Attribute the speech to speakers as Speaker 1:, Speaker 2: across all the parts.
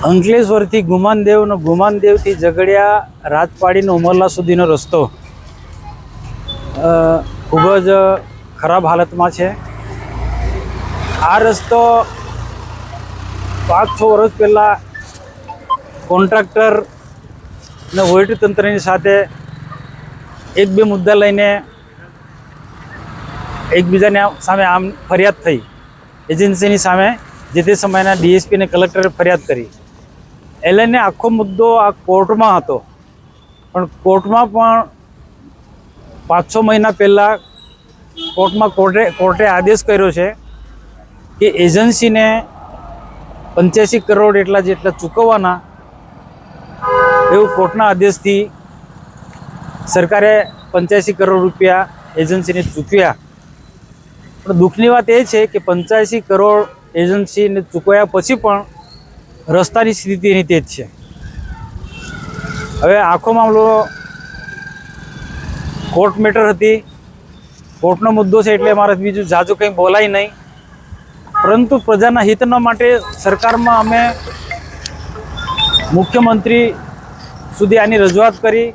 Speaker 1: અંકલેશ્વરથી ગુમાનદેવ અને ગુમાનદેવથી ઝઘડિયા રાજપાડીનો ઉમરલા સુધીનો રસ્તો ખૂબ જ ખરાબ હાલતમાં છે। આ રસ્તો 5-6 વર્ષ પહેલાં કોન્ટ્રાક્ટર અને વહીવટી તંત્રની સાથે એક બે મુદ્દા લઈને એકબીજાને સામે આમ ફરિયાદ થઈ। એજન્સીની સામે જે તે સમયના ડીએસપી અને કલેક્ટરે ફરિયાદ કરી। એ લઈને આખો મુદ્દો આ કોર્ટમાં હતો, પણ કોર્ટમાં પણ 5-6 મહિના પહેલાં કોર્ટે આદેશ કર્યો છે કે એજન્સીને 85 કરોડ જેટલા ચૂકવવાના, એવું કોર્ટના આદેશથી સરકારે 85 કરોડ રૂપિયા એજન્સીને ચૂકવ્યા। પણ દુઃખની વાત એ છે કે 85 કરોડ એજન્સીને ચૂકવ્યા પછી પણ રસ્તાની સ્થિતિ એની તે જ છે। હવે આખો મામલો કોર્ટ મેટર હતી, કોર્ટનો મુદ્દો છે, એટલે અમારે બીજું ઝાઝું કંઈ બોલાય નહીં। પરંતુ પ્રજાના હિતના માટે સરકારમાં અમે મુખ્યમંત્રી સુધી આની રજૂઆત કરી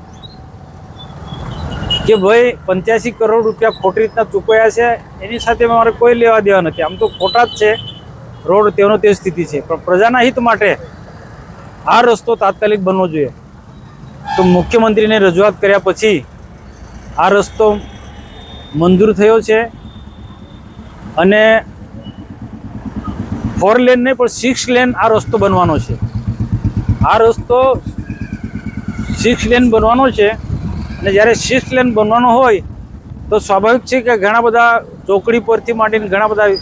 Speaker 1: કે ભાઈ 85 કરોડ રૂપિયા ખોટી રીતના ચૂકવ્યા છે, એની સાથે અમારે કોઈ લેવા દેવા નથી। આમ તો ખોટા જ છે, રોડ તેનો તે સ્થિતિ છે, પણ પ્રજાના હિત માટે આ રસ્તો તાત્કાલિક બનવો જોઈએ। તો મુખ્યમંત્રીને રજૂઆત કર્યા પછી આ રસ્તો મંજૂર થયો છે અને 4 લેન નહીં પણ 6 લેન આ રસ્તો બનવાનો છે। આ રસ્તો 6 લેન બનવાનો છે અને જ્યારે 6 લેન બનવાનો હોય તો સ્વાભાવિક છે કે ઘણા બધા ચોકડી પરથી માંડીને ઘણા બધા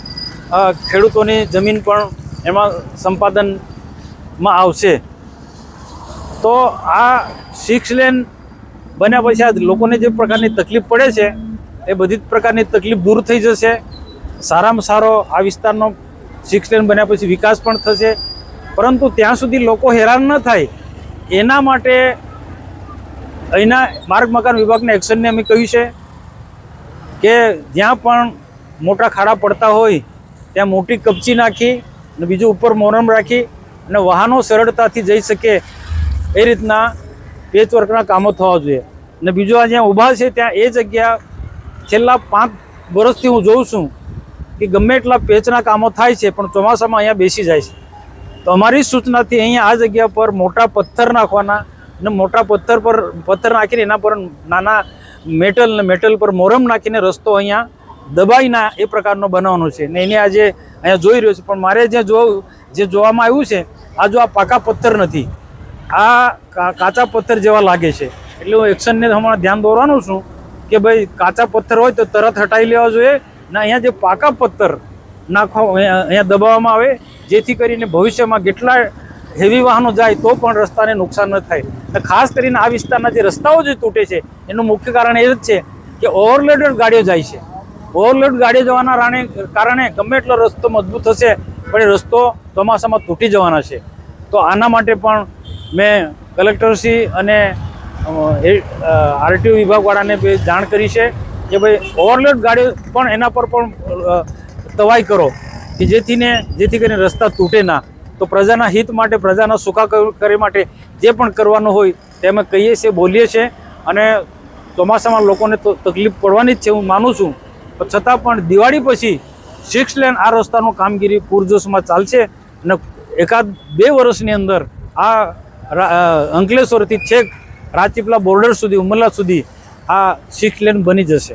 Speaker 1: ખેડૂતોની જમીન પણ એમાં સંપાદનમાં આવશે। તો આ 6 લેન બન્યા પછી આ લોકોને જે પ્રકારની તકલીફ પડે છે એ બધી જ પ્રકારની તકલીફ દૂર થઈ જશે। સારામાં સારો આ વિસ્તારનો 6 લેન બન્યા પછી વિકાસ પણ થશે, પરંતુ ત્યાં સુધી લોકો હેરાન ન થાય એના માટે અહીંના માર્ગ મકાન વિભાગના એક્શનને અમે કહ્યું છે કે જ્યાં પણ મોટા ખાડા પડતા હોય ત્યાં મોટી કપચી નાખી અને બીજું ઉપર મોરમ રાખી અને વાહનો સરળતાથી જઈ શકે એ રીતના પેચવર્કના કામો થવા જોઈએ। અને બીજું આ જ્યાં ઊભા છે ત્યાં એ જગ્યા છેલ્લા 5 વર્ષથી હું જોઉં છું કે ગમે એટલા પેચના કામો થાય છે પણ ચોમાસામાં અહીંયા બેસી જાય છે। તો અમારી સૂચનાથી અહીંયા આ જગ્યા પર મોટા પથ્થર નાખવાના અને મોટા પથ્થર નાખીને એના પર નાના મેટલ પર મોરમ નાખીને રસ્તો અહીંયા દબાઈના એ પ્રકારનો બનાવવાનો છે ને એને આજે અહીંયા જોઈ રહ્યો છે। પણ મારે જે જોવામાં આવ્યું છે આ જો આ પાકા પથ્થર નથી, આ કાચા પથ્થર જેવા લાગે છે, એટલે હું એક્શનને હમણાં ધ્યાન દોરવાનું છું કે ભાઈ કાચા પથ્થર હોય તો તરત હટાવી લેવા જોઈએ ને અહીંયા જે પાકા પથ્થર અહીંયા દબાવવામાં આવે, જેથી કરીને ભવિષ્યમાં કેટલા હેવી વાહનો જાય તો પણ રસ્તાને નુકસાન ન થાય। અને ખાસ કરીને આ વિસ્તારના જે રસ્તાઓ જે તૂટે છે એનું મુખ્ય કારણ એ જ છે કે ઓવરલોડેડ ગાડીઓ જાય છે। ઓવરલોડ ગાડીઓ જવાના કારણે ગમે એટલો રસ્તો મજબૂત હશે પણ એ રસ્તો ચોમાસામાં તૂટી જવાના છે। તો આના માટે પણ મેં કલેક્ટરશ્રી અને આરટીઓ વિભાગવાળાને જાણ કરી છે કે ભાઈ ઓવરલોડ ગાડીઓ પણ એના પર પણ તવાઈ કરો કે જેથી કરીને રસ્તા તૂટે ના। તો પ્રજાના હિત માટે, પ્રજાના સુખાકારી માટે જે પણ કરવાનું હોય તે અમે કહીએ છીએ, બોલીએ છીએ અને ચોમાસામાં લોકોને તો તકલીફ પડવાની જ છે હું માનું છું, પણ છતાં પણ દિવાળી પછી 6 લેન આ રસ્તાનું કામગીરી પૂરજોશમાં ચાલશે અને 1-2 વર્ષની અંદર આ અંકલેશ્વરથી છેક રાજપીપળા બોર્ડર સુધી, ઉમરલા સુધી આ 6 લેન બની જશે।